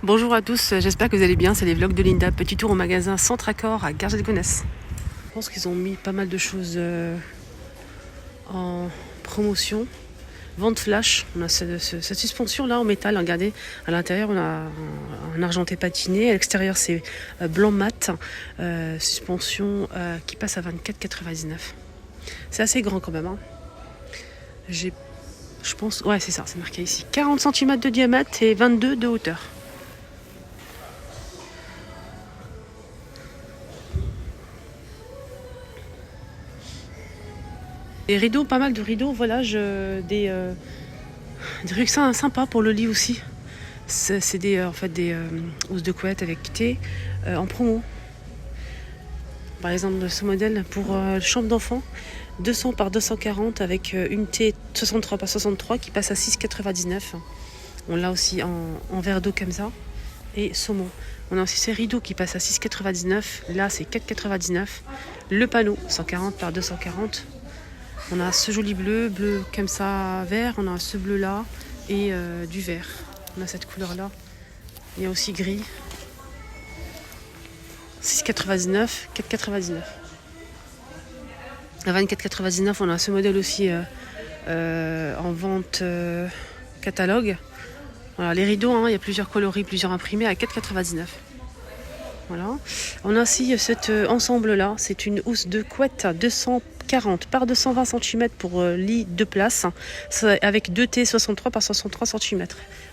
Bonjour à tous, j'espère que vous allez bien, c'est les vlogs de Linda. Petit tour au magasin Centre Accord à Garges-de-Gonesse. Je pense qu'ils ont mis pas mal de choses en promotion. Vente flash, on a cette suspension là en métal, regardez, à l'intérieur on a un argenté patiné, à l'extérieur c'est blanc mat, suspension qui passe à 24,99. C'est assez grand quand même, hein. Je pense, ouais c'est ça, c'est marqué ici, 40 cm de diamètre et 22 de hauteur. Des rideaux, pas mal de rideaux, voilà, des rucsins sympas pour le lit aussi. C'est des housses de couette avec thé en promo. Par exemple, ce modèle pour chambre d'enfant, 200 par 240 avec une thé 63 par 63 qui passe à 6,99. On l'a aussi en verre d'eau comme ça et saumon. On a aussi ces rideaux qui passent à 6,99. Là, c'est 4,99. Le panneau, 140 par 240. On a ce joli bleu comme ça vert, on a ce bleu là et du vert. On a cette couleur là. Il y a aussi gris. 6,99, 4,99. À 24,99, on a ce modèle aussi en vente catalogue. Voilà, les rideaux, hein, il y a plusieurs coloris, plusieurs imprimés à 4,99. Voilà. On a aussi cet ensemble-là, c'est une housse de couette 240 par 220 cm pour lit 2 places, avec 2 T 63 par 63 cm,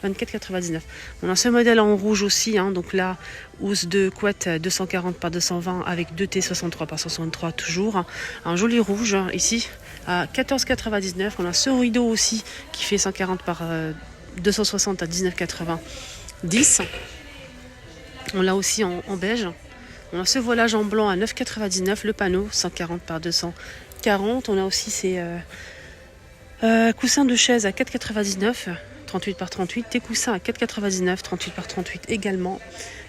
24,99. On a ce modèle en rouge aussi, hein, donc là, housse de couette 240 par 220 avec 2 T 63 par 63 toujours. Un joli rouge ici à 14,99. On a ce rideau aussi qui fait 140 par 260 à 19,90. On l'a aussi en beige. On a ce voilage en blanc à 9,99. Le panneau, 140 par 240. On a aussi ces coussins de chaise à 4,99. 38 par 38. Des coussins à 4,99. 38 par 38 également.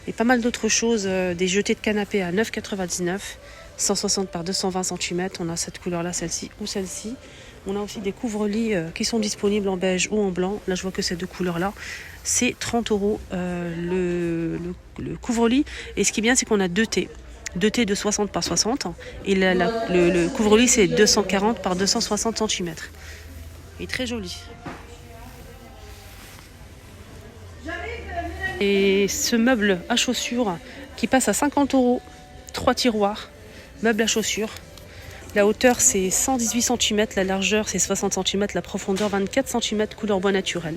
Et pas mal d'autres choses. Des jetés de canapé à 9,99. 160 par 220 cm. On a cette couleur-là, celle-ci ou celle-ci. On a aussi des couvre-lits qui sont disponibles en beige ou en blanc. Là, je vois que ces deux couleurs-là. C'est 30 € le couvre-lit. Et ce qui est bien, c'est qu'on a 2 T. 2 T de 60 par 60. Et le couvre-lit, c'est 240 par 260 cm. Il est très joli. Et ce meuble à chaussures qui passe à 50 €. 3 tiroirs. Meuble à chaussures. La hauteur c'est 118 cm, la largeur c'est 60 cm, la profondeur 24 cm, couleur bois naturel.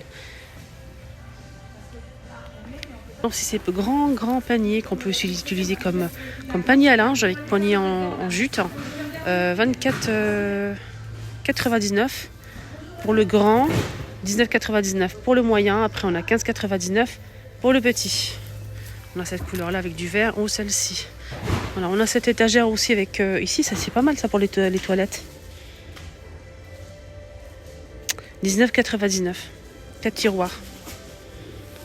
Donc c'est ces grands paniers qu'on peut utiliser comme panier à linge avec poignée en jute. 24,99 pour le grand, 19,99 pour le moyen, après on a 15,99 pour le petit. On a cette couleur là avec du vert ou celle-ci. Voilà, on a cette étagère aussi avec ici, ça c'est pas mal ça pour les toilettes. 19,99. 4 tiroirs.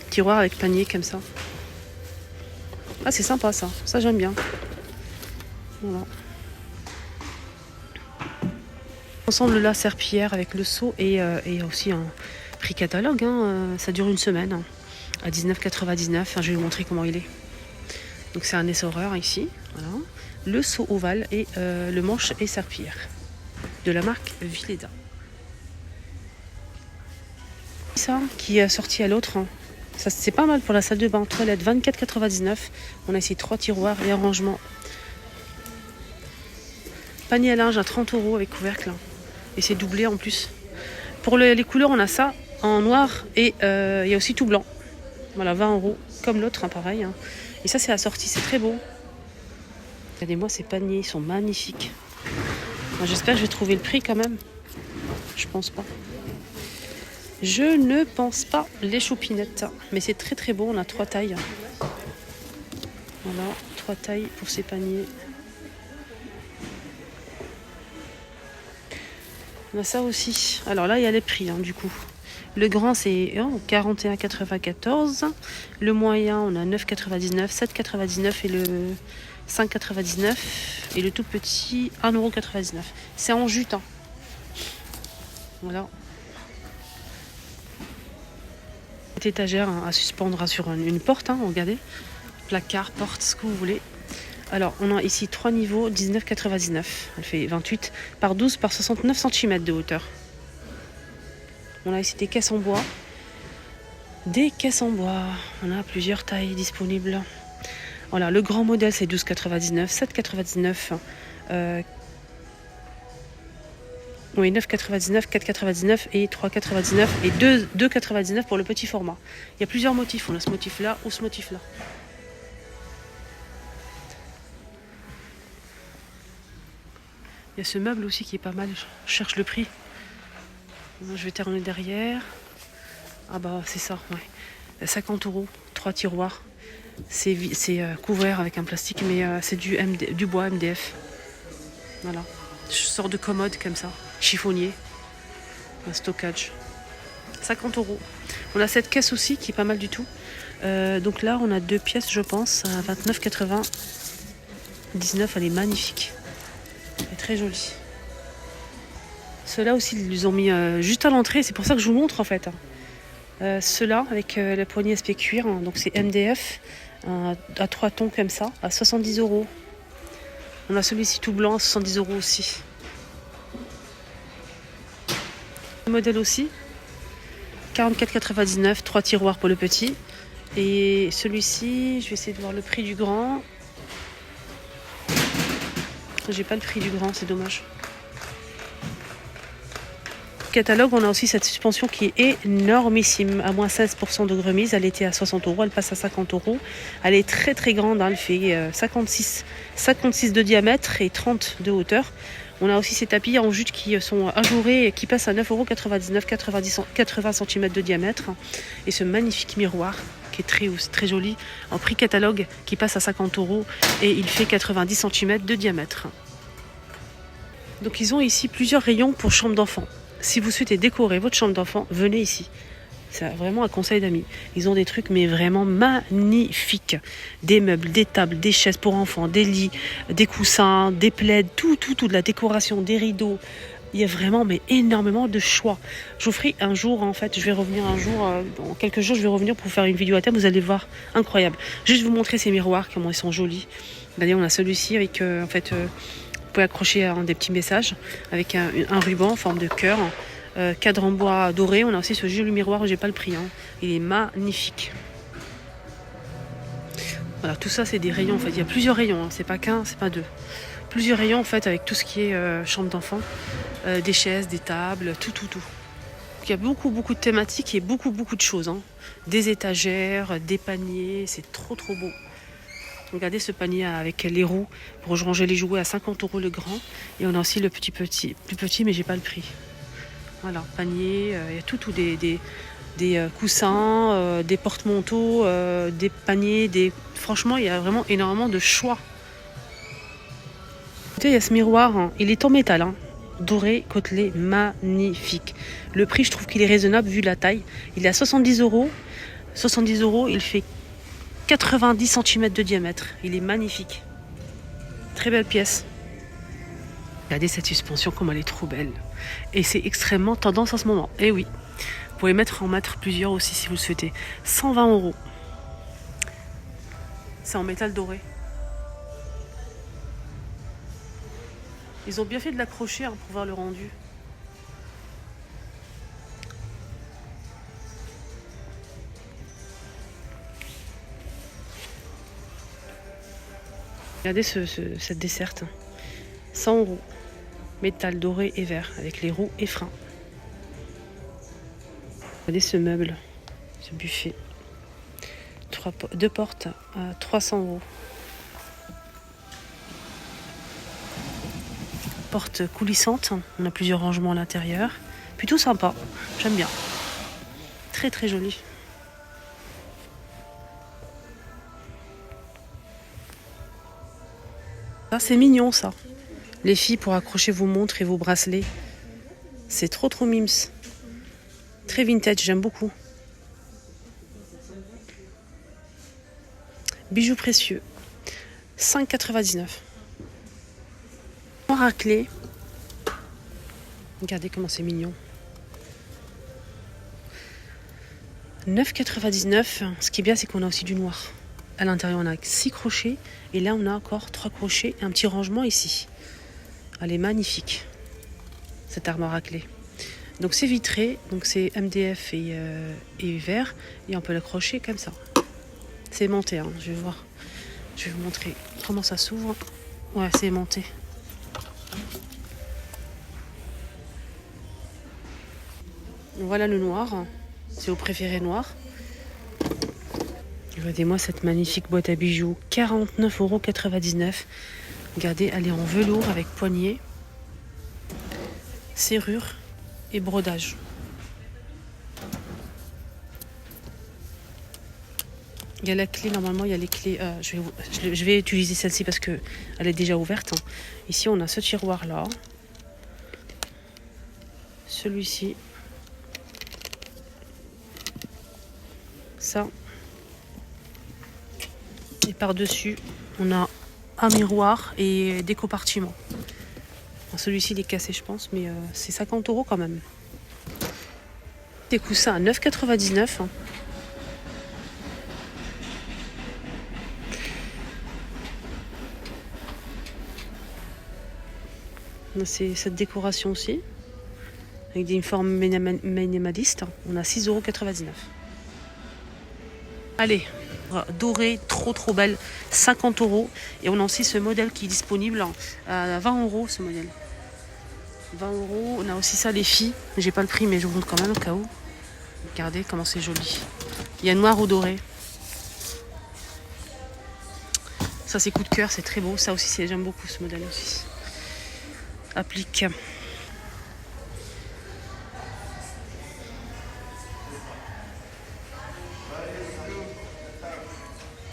Tiroir avec panier comme ça. Ah c'est sympa ça, ça j'aime bien. Voilà. Ensemble là serpillière avec le seau et aussi un prix catalogue, hein, ça dure une semaine hein, à 19,99. Je vais vous montrer comment il est. Donc c'est un essoreur ici, voilà. Le seau ovale et le manche et serpillière de la marque Villeda. Ça qui est sorti à l'autre, hein. Ça c'est pas mal pour la salle de bain, toilette 24,99. On a ici 3 tiroirs et un rangement. Panier à linge à 30 € avec couvercle, hein. Et c'est doublé en plus. Pour les couleurs, on a ça en noir et il y a aussi tout blanc. Voilà, 20 € comme l'autre, hein, pareil, hein. Et ça c'est assorti, c'est très beau. Regardez-moi ces paniers, ils sont magnifiques. Bon, j'espère que je vais trouver le prix quand même. Je pense pas. Je ne pense pas, les choupinettes. Mais c'est très très beau, on a 3 tailles. Voilà, 3 tailles pour ces paniers. On a ça aussi. Alors là, il y a les prix, hein, du coup. Le grand, c'est 41,94. Le moyen, on a 9,99, 7,99 et le 5,99. Et le tout petit, 1,99 €. C'est en jute, hein. Voilà. Petite étagère hein, à suspendre sur une porte, hein, regardez. Placard, porte, ce que vous voulez. Alors, on a ici 3 niveaux, 19,99. Elle fait 28 par 12 par 69 cm de hauteur. On a ici des caisses en bois. Des caisses en bois. On a plusieurs tailles disponibles. Voilà, le grand modèle, c'est 12,99, 7,99. Oui, 9,99, 4,99 et 3,99 et 2,99 pour le petit format. Il y a plusieurs motifs. On a ce motif-là ou ce motif-là. Il y a ce meuble aussi qui est pas mal. Je cherche le prix. Je vais terminer derrière. Ah bah c'est ça, ouais. 50 €, 3 tiroirs. C'est couvert avec un plastique, mais c'est du bois MDF. Voilà. Je sors de commode comme ça. Chiffonnier. Un stockage. 50 €. On a cette caisse aussi qui est pas mal du tout. Donc là, on a 2 pièces, je pense, à 29,99. Elle est magnifique. Elle est très jolie. Ceux-là aussi, ils les ont mis juste à l'entrée. C'est pour ça que je vous montre en fait. Ceux-là avec la poignée SP cuir. Hein, donc c'est MDF à 3 tons comme ça, à 70 €. On a celui-ci tout blanc à 70 € aussi. Le modèle aussi. 44,99, 3 tiroirs pour le petit. Et celui-ci, je vais essayer de voir le prix du grand. J'ai pas le prix du grand, c'est dommage. Catalogue, on a aussi cette suspension qui est énormissime, à moins 16% de remise. Elle était à 60 €, elle passe à 50 €. Elle est très très grande, hein. Elle fait 56 de diamètre et 30 de hauteur. On a aussi ces tapis en jute qui sont ajourés et qui passent à 9,99 €, 80 cm de diamètre. Et ce magnifique miroir qui est très joli, en prix catalogue, qui passe à 50 € et il fait 90 cm de diamètre. Donc ils ont ici plusieurs rayons pour chambre d'enfant. Si vous souhaitez décorer votre chambre d'enfant, venez ici. C'est vraiment un conseil d'amis. Ils ont des trucs mais vraiment magnifiques. Des meubles, des tables, des chaises pour enfants, des lits, des coussins, des plaids, tout, de la décoration, des rideaux. Il y a vraiment mais énormément de choix. Je vous ferai un jour, en fait, je vais revenir un jour, dans quelques jours, je vais revenir pour faire une vidéo à thème. Vous allez voir, incroyable. Juste vous montrer ces miroirs, comment ils sont jolis. D'ailleurs, on a celui-ci avec, vous pouvez accrocher des petits messages avec un ruban en forme de cœur. Cadre en bois doré. On a aussi ce joli miroir, j'ai pas le prix. Hein. Il est magnifique. Voilà, tout ça c'est des rayons en fait. Il y a plusieurs rayons, hein. C'est pas qu'un, c'est pas deux. Plusieurs rayons en fait avec tout ce qui est chambre d'enfant. Des chaises, des tables, tout. Il y a beaucoup de thématiques et beaucoup de choses. Hein. Des étagères, des paniers, c'est trop beau. Regardez ce panier avec les roues pour ranger les jouets à 50 € le grand. Et on a aussi le plus petit, mais j'ai pas le prix. Voilà, panier, il y a tout des coussins, des porte-manteaux, des paniers, franchement, il y a vraiment énormément de choix. Écoutez, il y a ce miroir, hein. Il est en métal, hein. Doré, côtelé, magnifique. Le prix, je trouve qu'il est raisonnable vu la taille. Il est à 70 €. 70 €, il fait 90 cm de diamètre. Il est magnifique. Très belle pièce. Regardez cette suspension, comme elle est trop belle. Et c'est extrêmement tendance en ce moment. Et oui, vous pouvez en mettre plusieurs aussi si vous le souhaitez. 120 €. C'est en métal doré. Ils ont bien fait de l'accrocher pour voir le rendu. Regardez cette desserte. 100 €. Métal doré et vert avec les roues et freins. Regardez ce meuble, ce buffet. 2 portes à 300 €. Porte coulissante, on a plusieurs rangements à l'intérieur. Plutôt sympa, j'aime bien. Très joli. Ça c'est mignon ça. Les filles pour accrocher vos montres et vos bracelets. C'est trop mimes. Très vintage, j'aime beaucoup. Bijoux précieux. 5,99 €. En raclé. Regardez comment c'est mignon. 9,99. Ce qui est bien, c'est qu'on a aussi du noir. À l'intérieur, on a 6 crochets. Et là, on a encore 3 crochets et un petit rangement ici. Elle est magnifique, cette armoire à clé. Donc c'est vitré, donc c'est MDF et vert. Et on peut l'accrocher comme ça. C'est aimanté, hein. Je vais voir. Je vais vous montrer comment ça s'ouvre. Ouais, c'est aimanté. Voilà le noir. C'est au préféré noir. Regardez-moi cette magnifique boîte à bijoux. 49,99 €. Regardez, elle est en velours avec poignée, serrure et brodage. Il y a la clé, normalement il y a les clés. Je vais utiliser celle-ci parce qu'elle est déjà ouverte. Ici on a ce tiroir là. Celui-ci. Ça. Et par-dessus, on a un miroir et des compartiments. Celui-ci il est cassé je pense, mais c'est 50 € quand même. Des coussins à 9,99 €. C'est cette décoration aussi, avec des formes minimalistes. On a 6,99 €. Allez, dorée, trop belle, 50 €. Et on a aussi ce modèle qui est disponible à 20 € ce modèle. 20 €. On a aussi ça les filles. J'ai pas le prix mais je vous montre quand même au cas où. Regardez comment c'est joli. Il y a noir ou doré. Ça c'est coup de cœur, c'est très beau. Ça aussi j'aime beaucoup ce modèle aussi. Applique.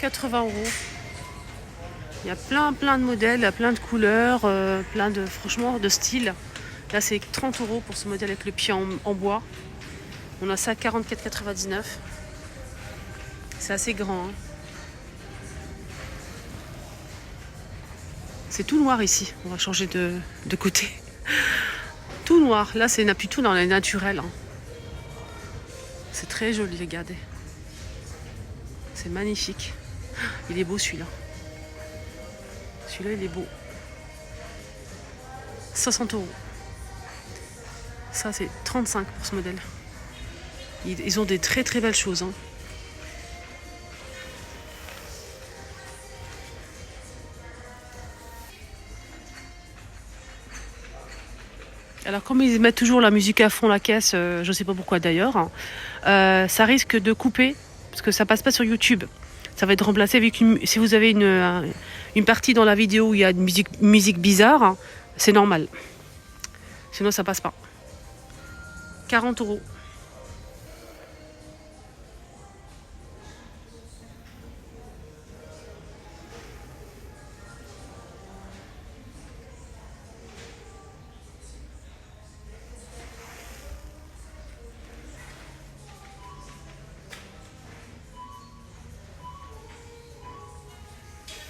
« 80 €. Il y a plein de modèles, plein de couleurs, franchement de styles. Là c'est 30 € pour ce modèle avec le pied en bois. On a ça à 44,99 €. C'est assez grand. Hein. C'est tout noir ici. On va changer de côté. Tout noir. Là c'est plutôt dans les naturels. Hein. C'est très joli, regardez. C'est magnifique. Il est beau celui-là. Celui-là il est beau. 60 €. Ça c'est 35 € pour ce modèle. Ils ont des très belles choses. Hein. Alors comme ils mettent toujours la musique à fond, la caisse, je ne sais pas pourquoi d'ailleurs, ça risque de couper parce que ça passe pas sur YouTube. Ça va être remplacé avec si vous avez une partie dans la vidéo où il y a une musique bizarre, hein, c'est normal. Sinon ça passe pas. 40 €.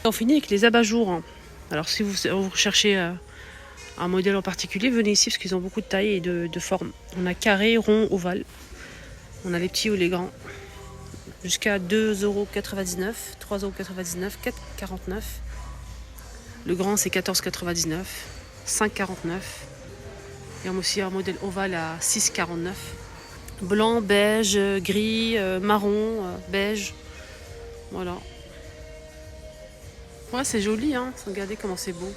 On finit avec les abat-jours. Alors si vous recherchez un modèle en particulier, venez ici parce qu'ils ont beaucoup de tailles et de formes. On a carré, rond, ovale. On a les petits ou les grands. Jusqu'à 2,99 €, 3,99 €, 4,49 €. Le grand c'est 14,99 €, 5,49 €. Et on a aussi un modèle ovale à 6,49 €. Blanc, beige, gris, marron, beige. Voilà. Ouais, c'est joli, hein. Regardez comment c'est beau.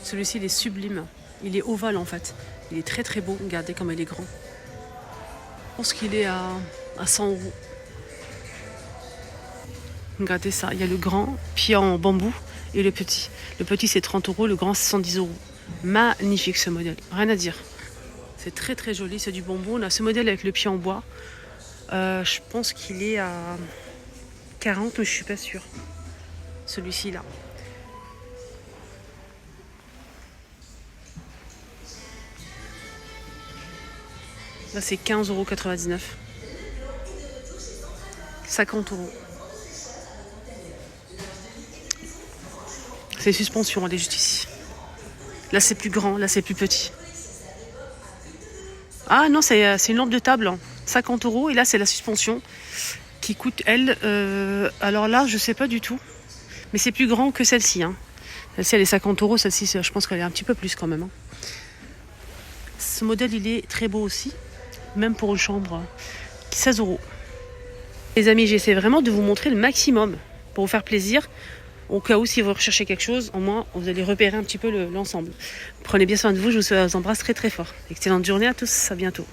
Celui-ci, il est sublime. Il est ovale, en fait. Il est très beau. Regardez comme il est grand. Je pense qu'il est à 100 €. Regardez ça. Il y a le grand, pied en bambou, et le petit. Le petit, c'est 30 €. Le grand, c'est 110 €. Magnifique, ce modèle. Rien à dire. C'est très joli, c'est du bonbon. On a ce modèle avec le pied en bois. Je pense qu'il est à 40, mais je suis pas sûre. Celui-ci là. Là c'est 15,99 €. 50 €. C'est une suspension, elle est juste ici. Là c'est plus grand, là c'est plus petit. Ah non, c'est une lampe de table, hein. 50 €. Et là c'est la suspension qui coûte, elle, alors là je sais pas du tout. Mais c'est plus grand que celle-ci, hein. Celle-ci elle est 50 €, celle-ci je pense qu'elle est un petit peu plus quand même, hein. Ce modèle il est très beau aussi, même pour une chambre, 16 €. Les amis, j'essaie vraiment de vous montrer le maximum pour vous faire plaisir. Au cas où si vous recherchez quelque chose, au moins vous allez repérer un petit peu l'ensemble. Prenez bien soin de vous, je vous embrasse très très fort. Excellente journée à tous, à bientôt.